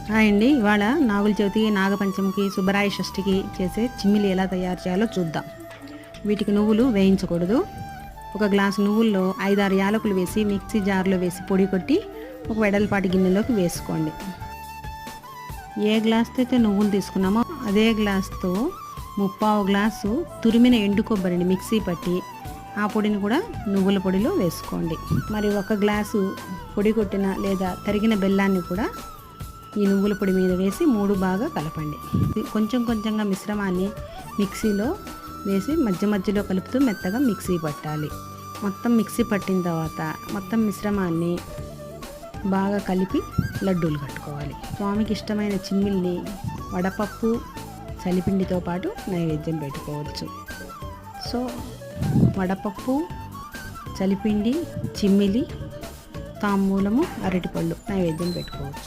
Hi అండి. ఇవాళ నాగుల చవితి, నాగపంచమికి, సుబ్బరాయ షష్ఠికి చేసే చిమ్మిలి ఎలా తయారు చేయాలో చూద్దాం. వీటికి నువ్వులు వేయించకూడదు. ఒక గ్లాసు నువ్వుల్లో 5-6 యాలకులు వేసి మిక్సీ జార్లో వేసి పొడి కొట్టి ఒక వెడల్పాటి గిన్నెలోకి వేసుకోండి. ఏ గ్లాస్తో అయితే నువ్వులు తీసుకున్నామో అదే గ్లాస్తో 3/4 గ్లాసు తురిమిన ఎండు కొబ్బరిని మిక్సీ పట్టి ఆ పొడిని కూడా నువ్వుల పొడిలో వేసుకోండి. మరి 1 గ్లాసు పొడి కొట్టిన లేదా తరిగిన బెల్లాన్ని కూడా ఈ నువ్వుల పొడి మీద వేసి 3 బాగా కలపండి. కొంచెం కొంచెంగా మిశ్రమాన్ని మిక్సీలో వేసి మధ్య మధ్యలో కలుపుతూ మెత్తగా మిక్సీ పట్టాలి. మొత్తం మిక్సీ పట్టిన తర్వాత మొత్తం మిశ్రమాన్ని బాగా కలిపి లడ్డూలు కట్టుకోవాలి. స్వామికి ఇష్టమైన చిమ్మిల్ని వడపప్పు చలిపిండితో పాటు నైవేద్యం పెట్టుకోవచ్చు. సో వడపప్పు, చలిపిండి, చిమ్మిలి, తాంబూలము, అరటిపళ్ళు నైవేద్యం పెట్టుకోవచ్చు.